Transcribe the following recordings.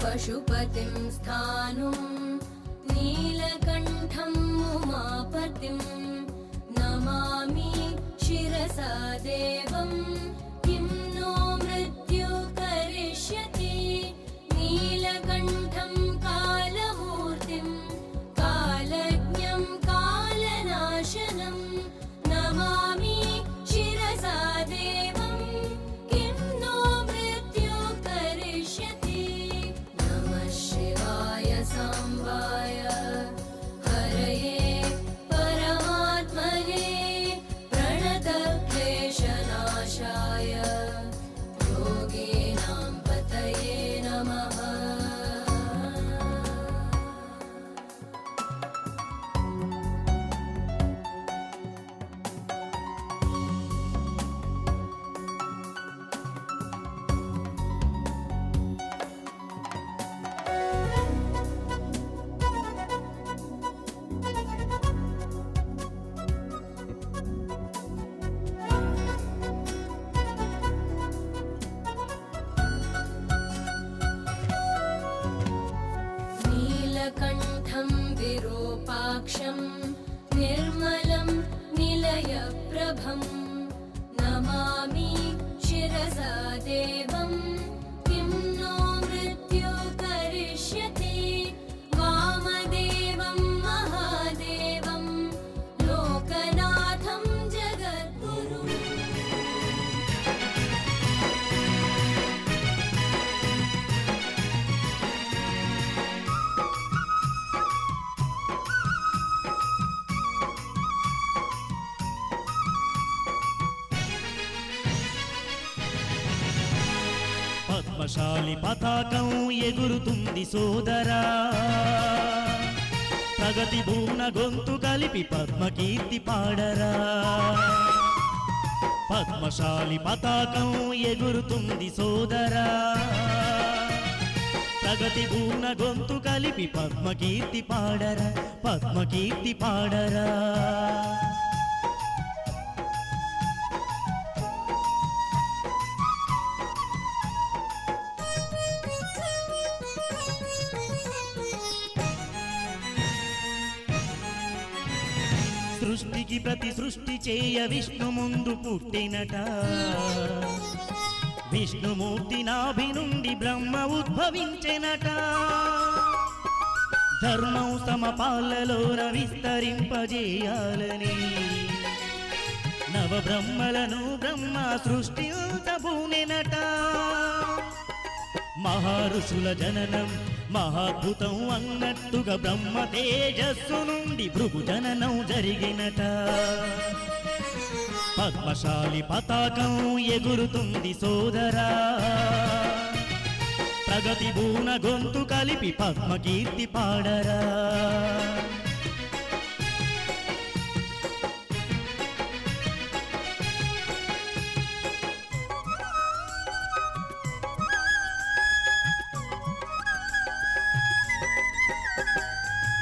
पशुपतिं स्थाणुं नीलकण्ठं उमापतिं नमामि शिरसा देवं किं नो मृत्यु करिष्यति नीलकण्ठं कालमूर्तिं कालज्ञं कालनाशनं नमामि शिरसा देवं किं नो मृत्यु करिष्यति नमः शिवाय सांबाय हरये परमात्मने प्रणतक्लेशनाशाय योगिनां पतये नमः। नीलकण्ठं विरूपाक्षं निर्मलं निलयप्रभं नमामि शिरसा देवं किं नो मृत्यु करिष्यति वामदेवं महादेवं लोकनाथं जगद्गुरुम्। పద్మశాలి పతాకం ఎగురుతుంది సోదరా ప్రగతి భూన గొంతు కలిపి పద్మకీర్తి పాడరా పద్మశాలి పతాకం ఎగురుతుంది సోదరా ప్రగతి భూన గొంతు కలిపి పద్మకీర్తి పాడరా పద్మకీర్తి పాడరా సృష్టికి ప్రతి సృష్టి చేయ విష్ణు ముందు పుట్టినట విష్ణుమూర్తి నాభి నుండి బ్రహ్మ ఉద్భవించెనట ధర్మం సమపాలలోన విస్తరింపజేయాలని నవబ్రహ్మలను బ్రహ్మ సృష్టించబూనెనట మహర్షుల జననం మహాద్భుతం అన్నట్టుగా బ్రహ్మ తేజస్సు నుండి భృగు జననం జరిగినట పద్మశాలి పతాకం ఎగురుతుంది సోదరా ప్రగతి భూన గొంతు కలిపి పద్మకీర్తి పాడరా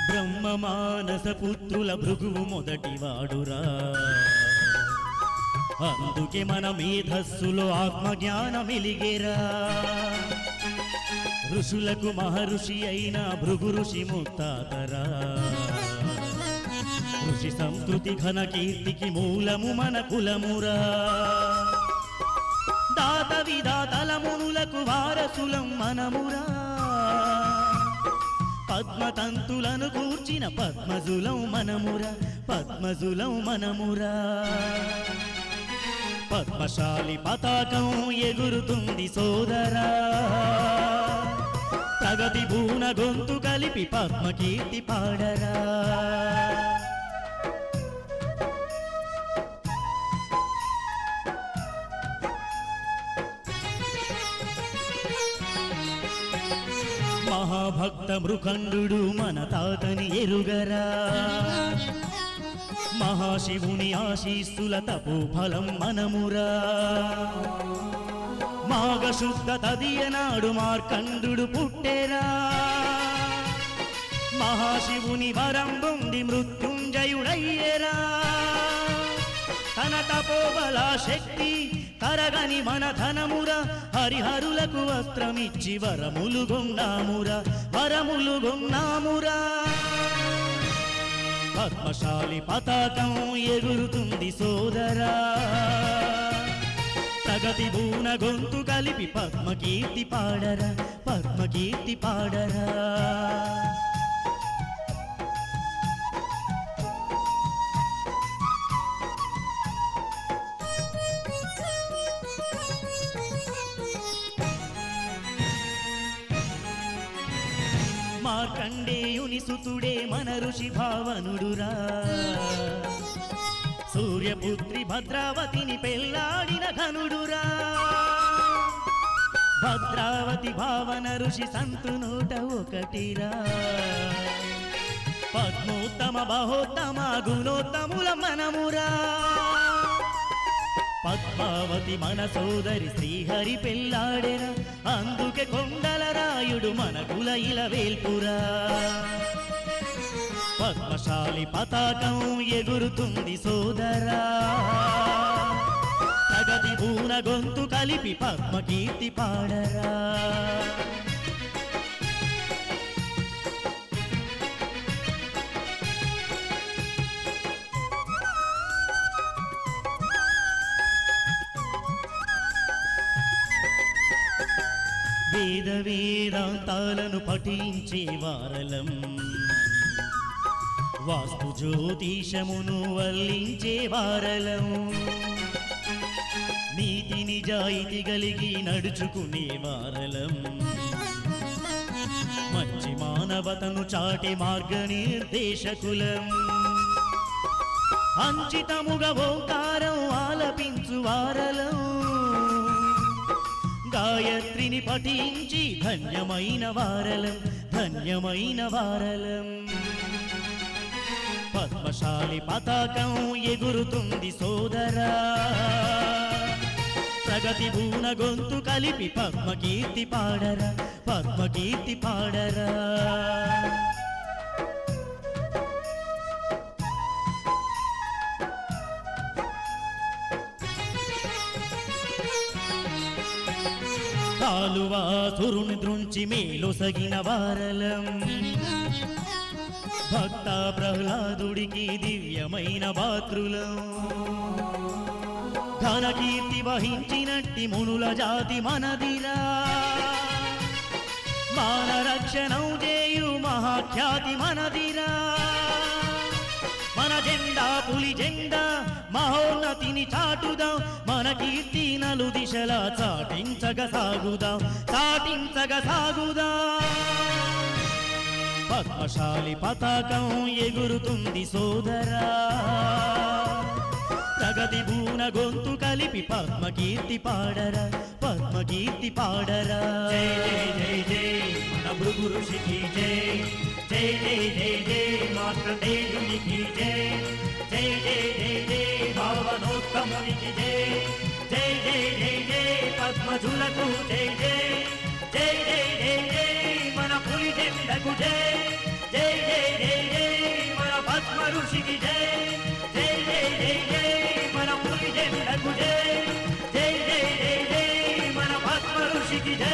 బ్రహ్మ మానస పుత్రుల భృగువు మొదటివాడురా అందుకే మన మేధస్సులో ఆత్మజ్ఞానమిలిగేరా ఋషులకు మహర్షి అయిన భృగు ఋషి ముత్తాతరా ఋషి సంస్కృతి ఘన కీర్తికి మూలము మన కులమురా దాత విధాతల మునులకు వారసులం మనమురా పద్మతంతులను కూర్చిన పద్మజులం మనమురా పద్మజులం మనమురా పద్మశాలి పతాకం ఎగురుతుంది సోదరా ప్రగతి భూన గొంతు కలిపి పద్మకీర్తి పాడరా మహాభక్త మృఖండు మన తాతని ఎరుగరా మహాశివుని ఆశీస్సుల తపోఫలం మనమురా మాఘశుద్ధ తదియనాడు మార్కండు పుట్టెరా మహాశివుని వరం పొంది మృత్యుంజయుడయ్యేరా తన తపోబల శక్తి తరగని మన ధనమురా హరిహరులకు వస్త్రమిచ్చి వరములు గొన్నామురా వరములు గొన్నామురా పద్మశాలి పతాకం ఎగురుతుంది సోదరా ప్రగతి భూన గొంతు కలిపి పద్మకీర్తి పాడరా పద్మకీర్తి పాడరా మార్కండేయుని సుతుడే మన ఋషి భావనుడురా సూర్యపుత్రి భద్రావతిని పెళ్లాడిన ఘనుడురా భద్రావతి భావన ఋషి సంతు 101రా పద్మోత్తమ బహోత్తమ గుణోత్తముల మనమురా పద్మావతి మన సోదరి శ్రీహరి పెళ్లాడెరా అందుకే కొండల రాయుడు మన కుల ఇలవేల్పురా పద్మశాలి పతాకం ఎగురుతుంది సోదరా ప్రగతి భూన గొంతు కలిపి పద్మకీర్తి పాడరా వేద వేదాంతాలను పఠించే వారలం వాస్తు జ్యోతిషమును వల్లించే వారలం నీతి నిజాయితీ కలిగి నడుచుకునే వారలం మంచి మానవతను చాటే మార్గనిర్దేశకులం అంచితముగా ఓంకారం ఆలపించు వారలం గాయత్రిని పఠించి ధన్యమైన వారలం ధన్యమైన వారలం పద్మశాలి పతాకం ఎగురుతుంది సోదరా ప్రగతి భూన గొంతు కలిపి పద్మకీర్తి పాడరా పద్మకీర్తి పాడరా కాలువాసురుని దృంచి మేలొసగిన వారలం భక్త ప్రహ్లాదుడికి దివ్యమైన పాత్రులం ఘనకీర్తి వహించినట్టి మునుల జాతి మనదిరా మాన రక్షణం చేయు మహాఖ్యాతి మనదిరా మన జెండా పులి జెండా మహోన్నతిని చాటుదాం మన కీర్తి నలు దిశలా చాటించగా సాగుదాం చాటించగా సాగుదాం పద్మశాలి పతాకం ఎగురుతుంది సోదరా ప్రగతి భూన గొంతు కలిపి పద్మకీర్తి పాడరా పద్మకీర్తి పాడరా జై జై జై జై మన భృగు ఋషికి జై జై జై జై జై మార్కండేయునికి జై జై జై జై జై భావనోత్తమునికి జై జై జై జై జై పద్మజులకు జై జై జై జై జై జై మన పులి జెండకు జై జై జై జై జై మన పద్మ ఋషికి జై జై జై జై జై మన పులి జెండకు జై జై జై జై జై మన పద్మ ఋషికి జై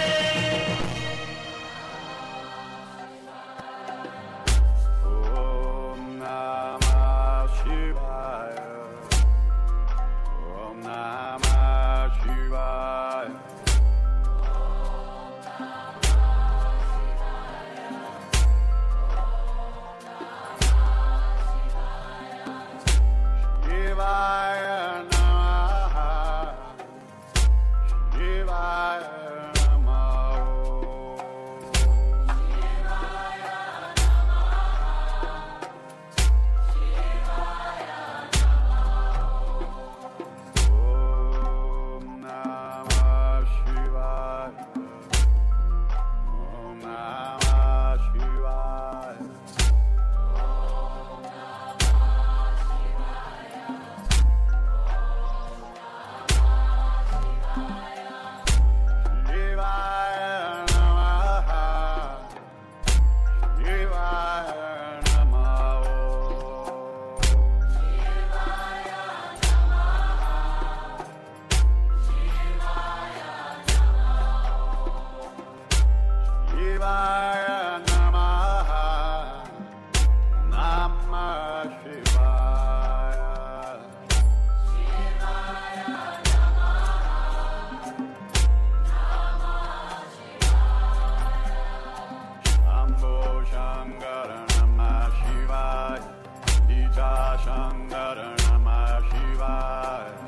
Shankara Namah Shivaya.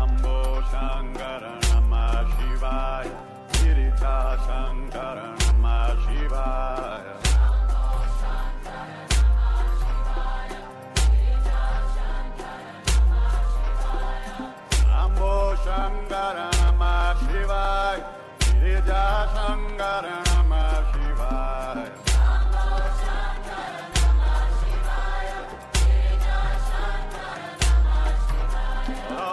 Ambo Shankara Namah Shivaya. Girita Shankara Namah Shivaya. Ambo Shankara Namah Shivaya. Girija Shankara Namah Shivaya.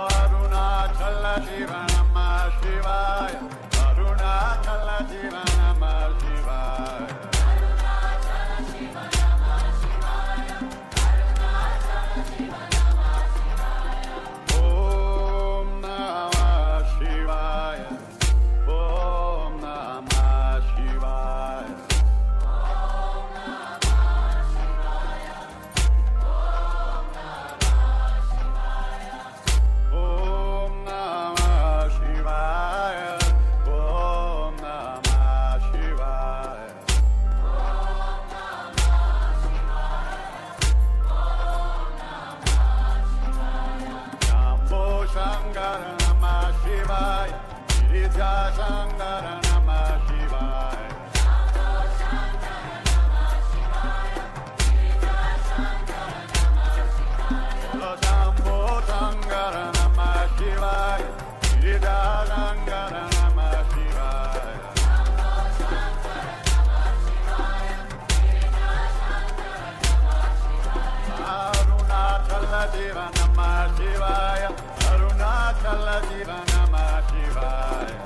Arunachala Shiva Namah Shivaya. Arunachala Shiva Namah Shivaya. Om Namah Shivaya. Om Namah Shivaya. Om Namah Shivaya. Om Namah Shivaya. Shambho Shankara Namah Shivaya. Girija Shankara Namah Shivaya. Shambho Shankara Namah Shivaya. Girija Shankara Namah Shivaya. Arunachala Shiva Namah Shivaya. Arunachala Shiva Namah Shivaya.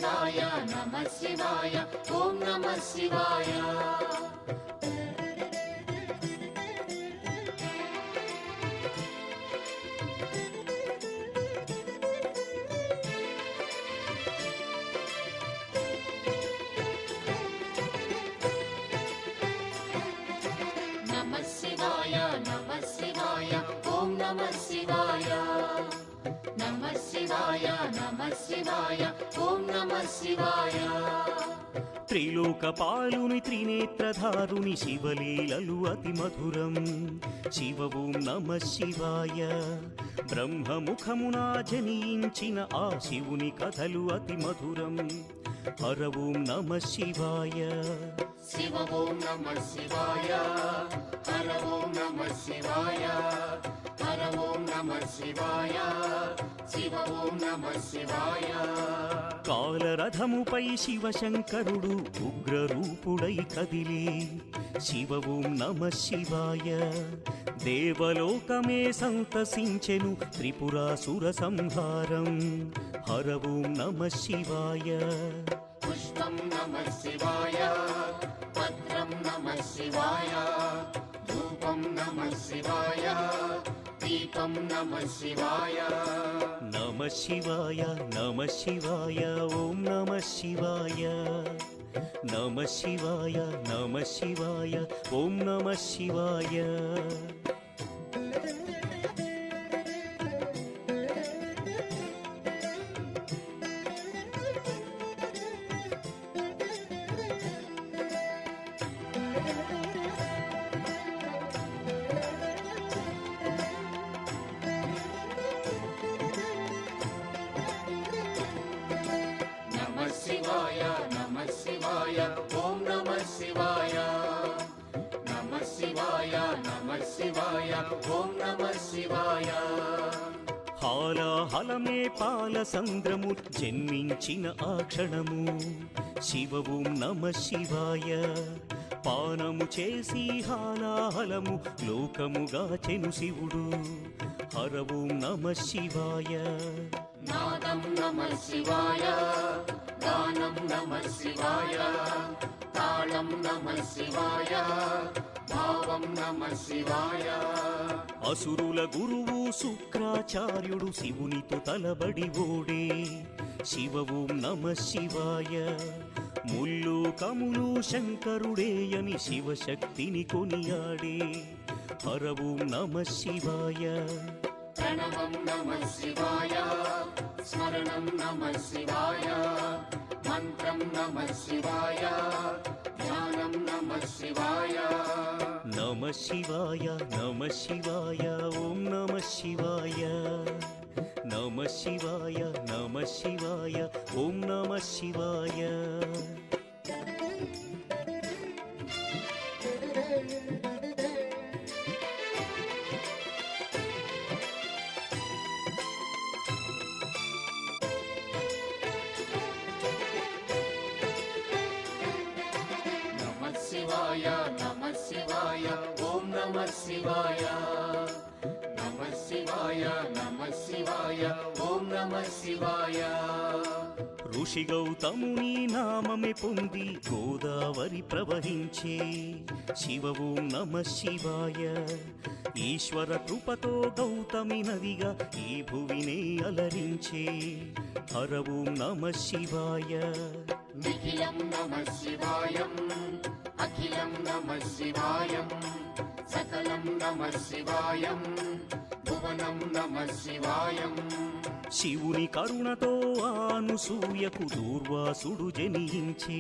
శివాయ నమః శివాయ ఓం నమః శివాయ నమః శివాయ నమః శివాయ ఓం నమః శివాయ నమః శివాయ నమః శివాయ ఓం నమః శివాయ త్రిలోకపాలుని త్రినేత్రధారుని శివలీలలు అతి మధురం శివ ఓం నమః శివాయ బ్రహ్మముఖమునా జనించిన ఆ శివుని కథలు అతి మధురం హర ఓం నమః శివాయ శివ ఓం నమః శివాయ హర ఓం నమః శివాయ హర ఓం నమః శివాయ శివ ఓం నమః శివాయ కాలరథముపై శివశంకరుడు ఉగ్రరూపుడై కదిలి శివ ఓం నమః శివాయ దేవలోకమే సంతసించెను త్రిపురాసుర సంహారం హర ఓం నమః శివాయ పుష్పం నమః శివాయ పత్రం నమః శివాయ ధూపం నమః శివాయ దీపం నమః శివాయ నమః శివాయ నమః శివాయ ఓం నమః శివాయ నమః శివాయ నమః శివాయ ఓం నమః శివాయ నమః శివాయ నమః శివాయ ఓం నమః శివాయ నమః శివాయ నమః శివాయ ఓం నమః శివాయ హాలాహలమే పాల సంద్రము జన్మించిన ఆ క్షణము శివ ఓం నమః శివాయ పానము చేసి హాలాహలము లోకముగాచెను శివుడు హర ఓం నమః శివాయ నాదం నమః శివాయ గానం నమః శివాయ తాళం నమః శివాయ భావం నమః శివాయ అసురుల గురువు శుక్రాచార్యుడు శివునితో తలబడి ఓడే శివ ఓం నమః శివాయ ముల్లోకములు శంకరుడేయని శివశక్తిని కొనియాడే హర ఓం నమః శివాయ ప్రణవం నమః శివాయ స్మరణం నమః శివాయ మంత్రం నమః శివాయ ధ్యానం నమః శివాయ నమః శివాయ నమః శివాయ ఓం నమః శివాయ నమః శివాయ నమః శివాయ ఓం నమః శివాయ నమః శివాయ నమః శివాయ ఓం నమః శివాయ నమః శివాయ నమః శివాయ ఓం నమః శివాయ ఋషి గౌతముని నామమే పొంది గోదావరి ప్రవహించే శివ ఓం నమః శివాయ ఈశ్వర కృపతో గౌతమి నదిగా ఈ భువినే అలరించే హర ఓం నమః శివాయ నిఖిలం నమః శివాయం అఖిలం నమః శివాయం సకలం నమః శివాయం భువనం నమః శివాయం శివుని కరుణతో ఆనుసూయకు దూర్వాసుడు జనించే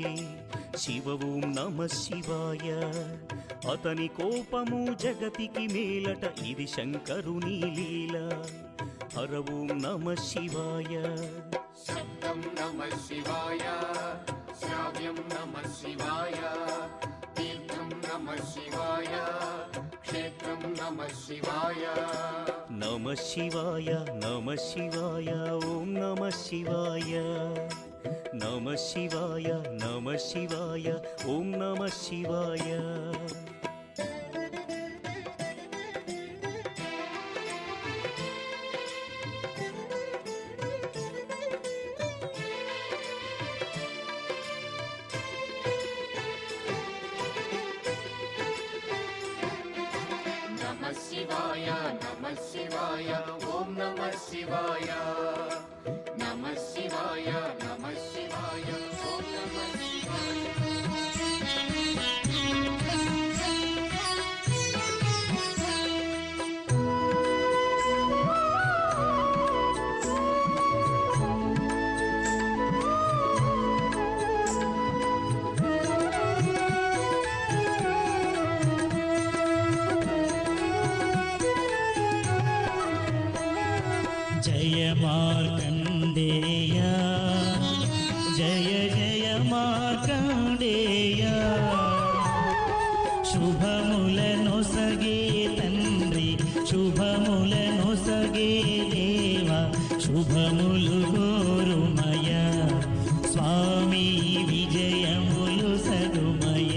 శివ ఓం నమః శివాయ అతని కోపము జగతికి మేలట ఇది శంకరుని లీల హర ఓం నమః శివాయ శబ్దం నమః శివాయ శ్రావ్యం నమః శివాయ తీర్థం నమః శివాయ క్షేత్రం నమః శివాయ నమః శివాయ నమః శివాయ ఓం నమః శివాయ నమః శివాయ నమః శివాయ ఓం నమః శివాయ శివాయ నమః శివాయ ఓం నమః శివాయ నమః శివాయ నమః శివాయ ఓం నమః శివాయ. జయ మార్కండేయ జయ జయ మార్కండేయ శుభములనొసగే తండ్రి శుభములనొసగే దేవ శుభములు గోరుమయ స్వామి విజయములు సగుమయ.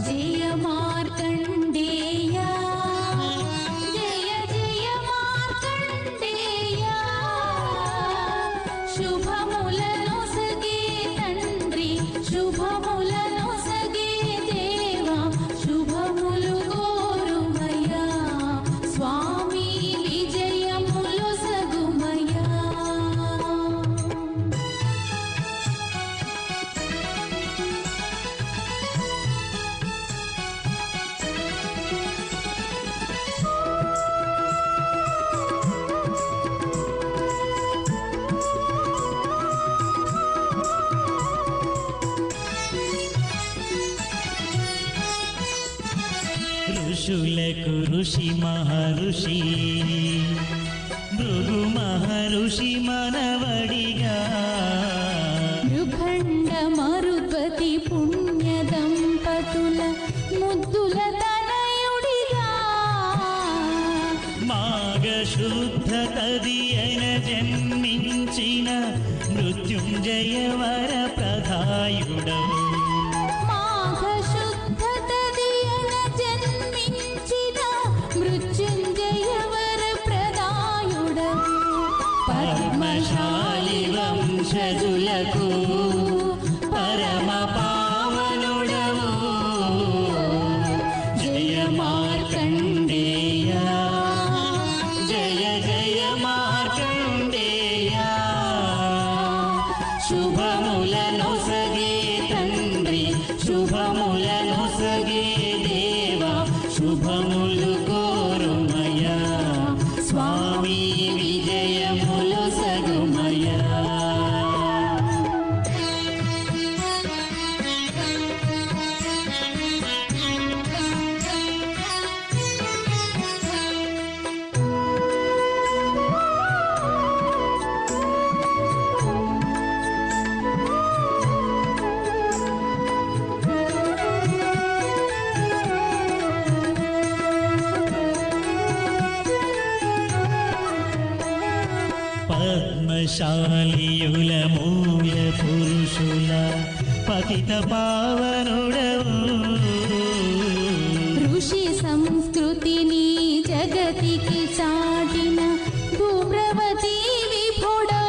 జయ మార్కండేయ జయ జయ మార్కండేయ శుభములనొసగే తండ్రి శుభములనొసగే దేవ శుభములు గోరుమయ స్వామి విజయములు సగుమయ. ఋషులకు ఋషి మహర్షి భృగు మహర్షి మనవడిగా మృఖండ మరుపతి పుణ్య దంపతుల ముద్దుల తనయుడిగా మాఘ శుద్ధ తదియన జన్మించిన మృత్యుంజయ వర ప్రధాయుడవు మాఘ శుద్ధ తదియన జన్మించిన మృత్యుంజయ వర ప్రదాయుడవు పద్మశాలి వంశజులకు పరమ పావనుడవు జయ మార్కండేయ జయ జయ మార్కండేయ శుభములనొసగే తండ్రి శుభములనొసగే దేవ శుభములు కోరుమయ స్వామి విజయములు సగుమయ. పద్మశాలియుల మూల పురుషుల పతిత పావనుడవు ఋషి సంస్కృతిని జగతికి చాటిన ధూమ్రవతి విభుడో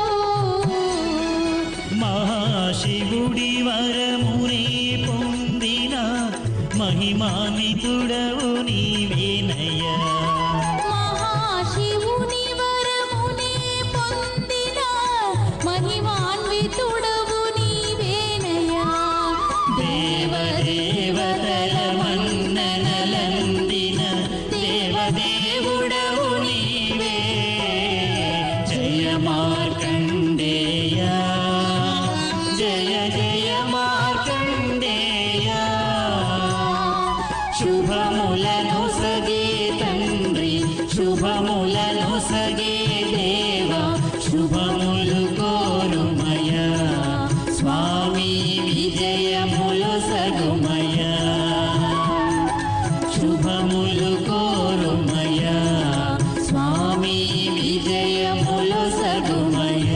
మహాశివుడి వరమునే పొందిన మహిమాన్వితుడవు నీవేనయ్యా మహాశివుని వరమునే పొందిన మహిమాన్వితుడవు నీవేనయ్యా దేవదేవతల మన్ననలందిన దేవదేవుడవు నీవే జయ మార్కండేయ జయ జయ మార్కండేయ శుభములనొసగే తండ్రి శుభములనొసగే దేవ శుభములు కోరుమయ స్వామి విజయములు సగుమయ శుభములు కోరుమయ స్వామి విజయములు సగుమయ.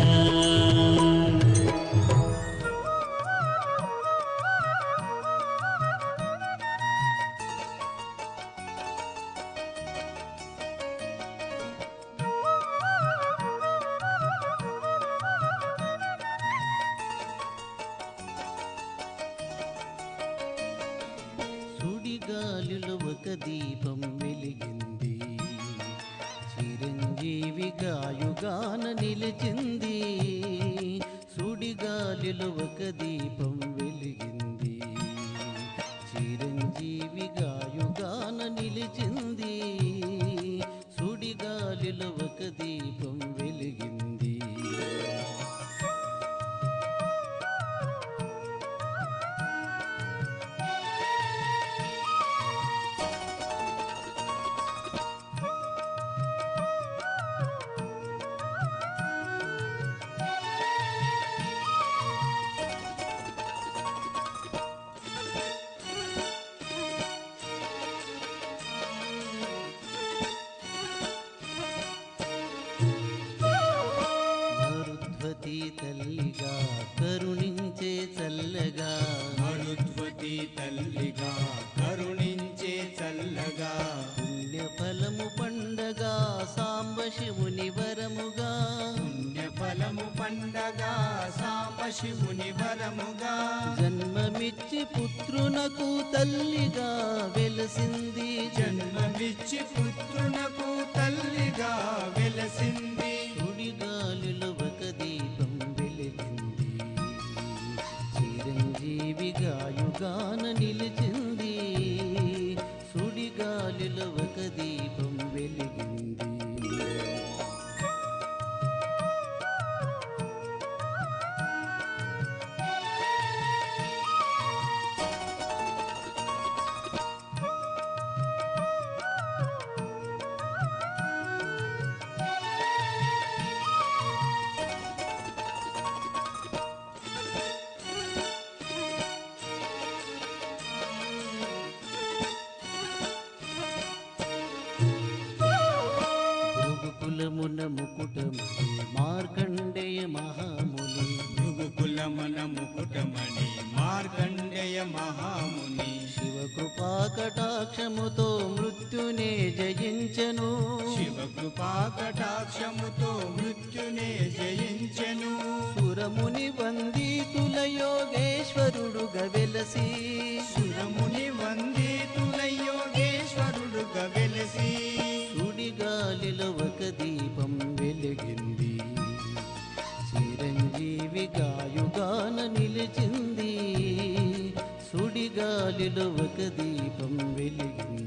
సుడిగాలిలో ఒక దీపం వెలిగి యుగాన నిలిచింది, సుడిగాలిలో ఒక దీపం వెలిగింది. చిరంజీవిగా యుగాన నిలిచింది, సుడిగాలిలో ఒక దీపం వెలిగింది. మరుద్వతి తల్లిగా కరుణించే చల్లగా, మరుద్వతి తల్లిగా కరుణించే చల్లగా, పుణ్యఫలము పండగా సాంబ శివుని వరముగా, పుణ్యఫలము పండగా సాంబ శివుని వరముగా, జన్మమిచ్చి పుత్రునకు తల్లిగా వెలసింది, జన్మమిచ్చి పుత్రునకు తల్లిగా వెలసింది. సుడిగాలిలో ఒక దీపం వెలిగింది, చిరంజీవిగా యుగాన నిలిచింది, సుడిగాలిలో ఒక దీపం వెలిగింది. భృగుకులమున ముకుటమణి మార్కండేయ మహాముని, భృగుకులమన ముకుటమణి మార్కండేయ మహాముని, శివకృపా కటాక్షముతో మృత్యునే జయించెను, శివకృపా కటాక్షముతో మృత్యునే జయించెను. సురముని వందితుల యోగేశ్వరుడుగా వెలసి, సురముని వందితుల యోగేశ్వరుడుగా వెలసి, సుడిగాలిలో ఒక దీపం వెలిగింది, చిరంజీవిగా యుగాన నిలిచింది, సుడిగాలిలో ఒక దీపం వెలిగింది.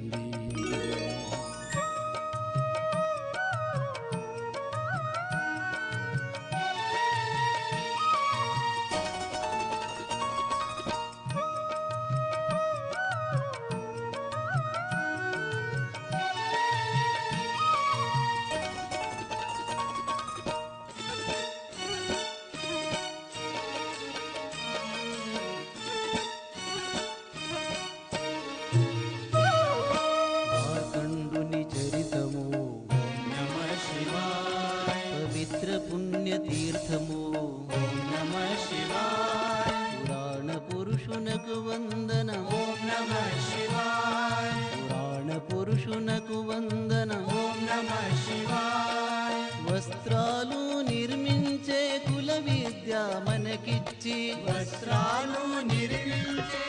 మార్కండుని చరితము నమ శివాయ, పవిత్ర పుణ్యతీర్థము, నమ శివాయ, పురాణ పురుషునకు వందనం, ఓం నమ శివాయ, పురాణ పురుషునకు వందనం. ఓం నమ శివాయ, వస్త్రాలు నిర్మించే కుల విద్య మనకిచ్చి, వస్త్రాలు నిర్మించే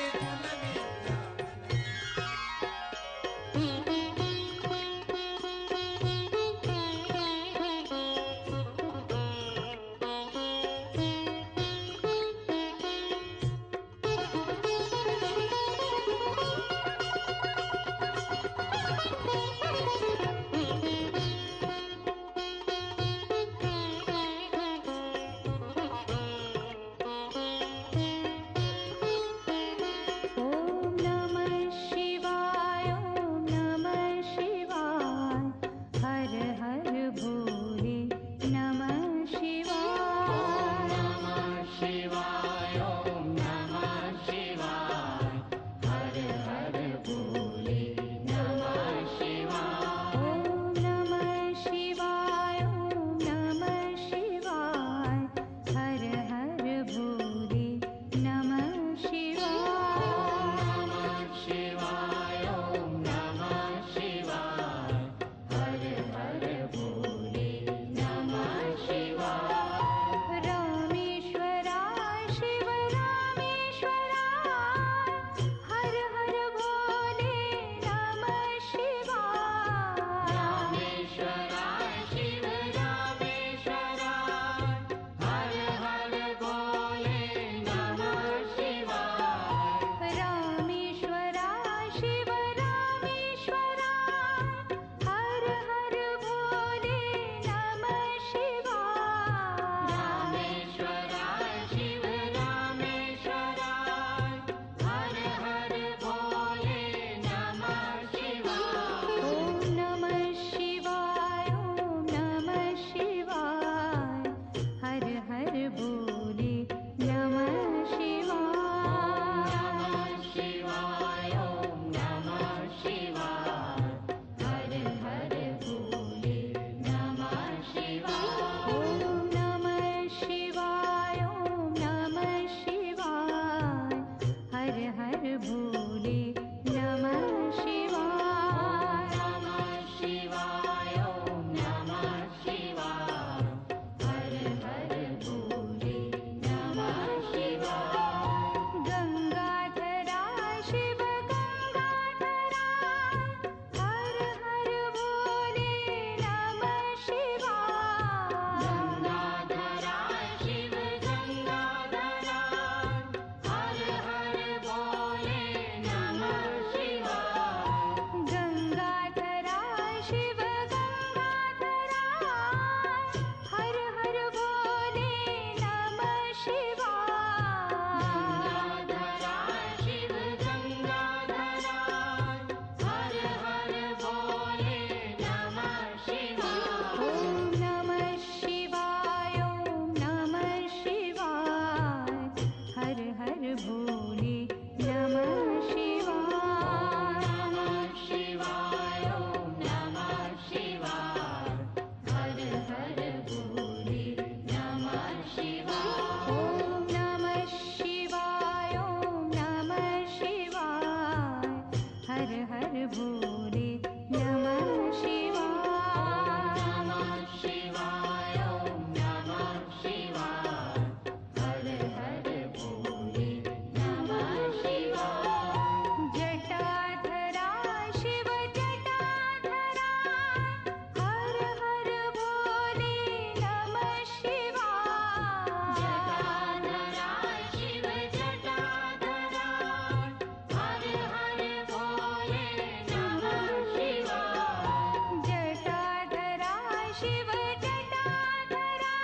शिव जटाधरा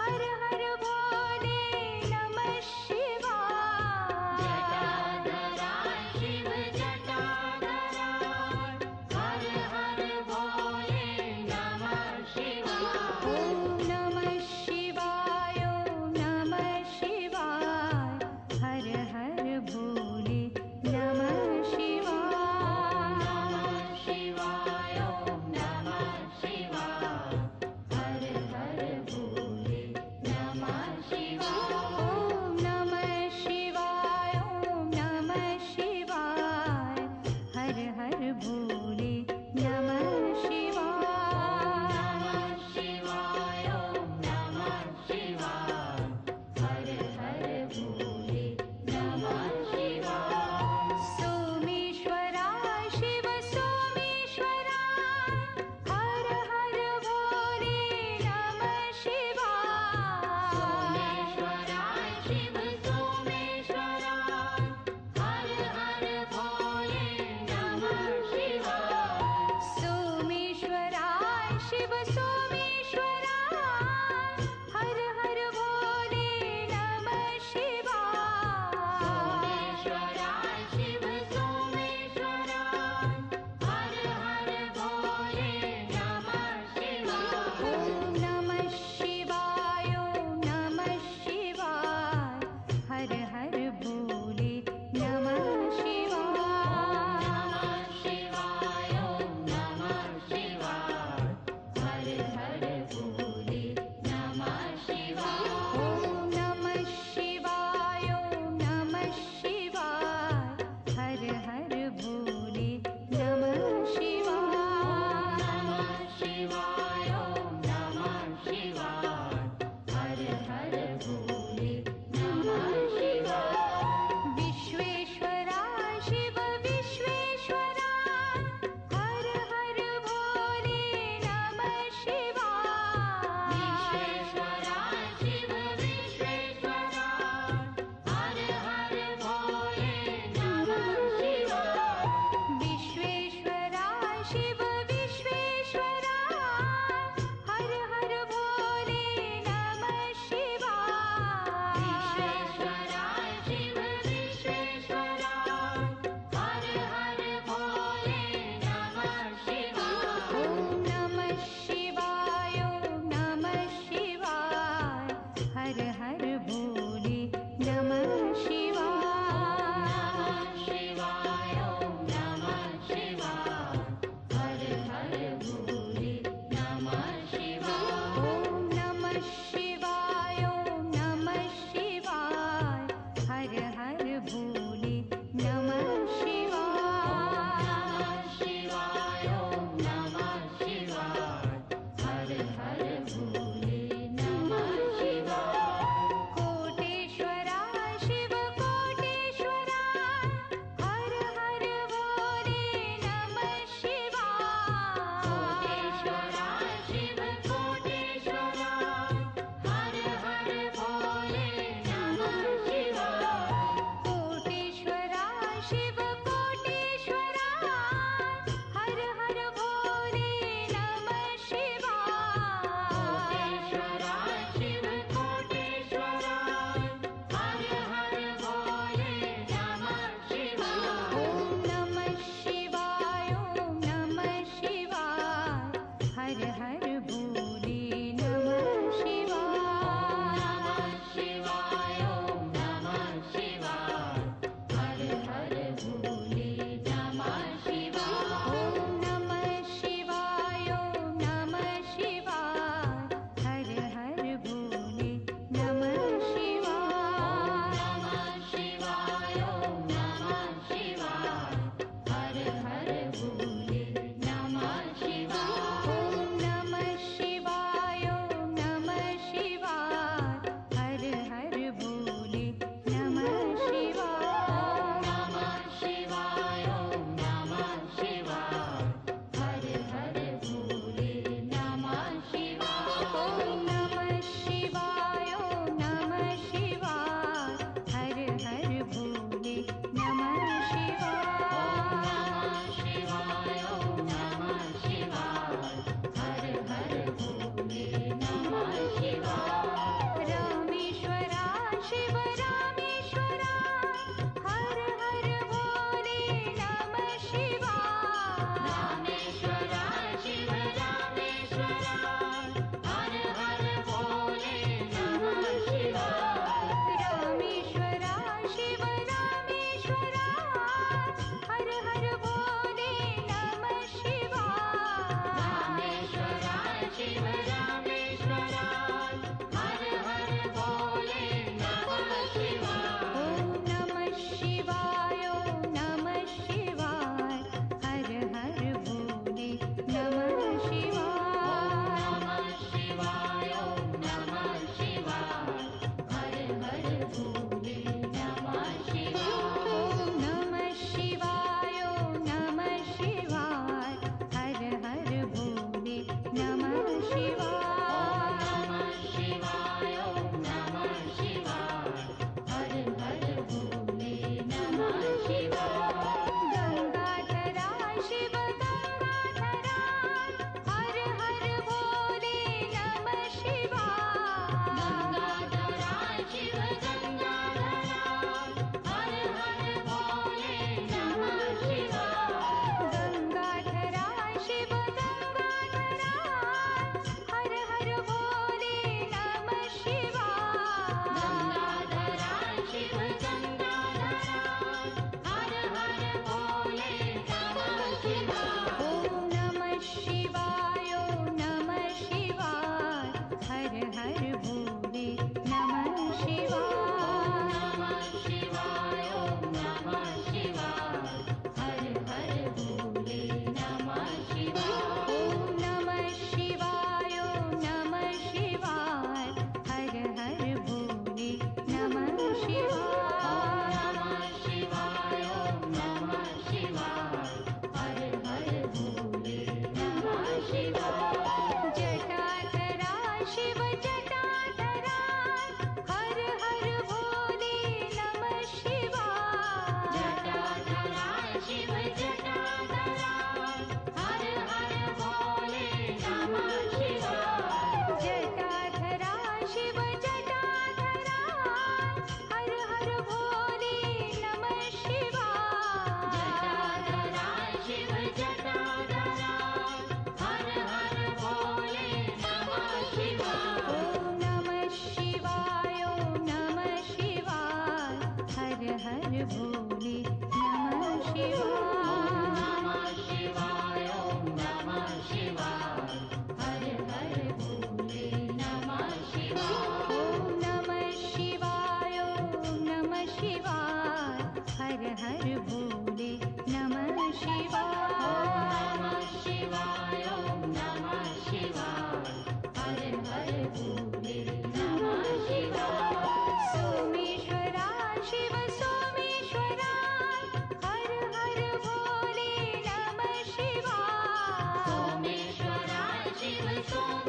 हर हर भोले नमः शिवाय जटाधरा शिव जटाधरा हर हर भोले नमः शिवाय ॐ नमः शिवाय ॐ नमः शिवाय हर हर भोले नमः शिवाय नमः शिवाय ॐ नमः शिवाय ఓం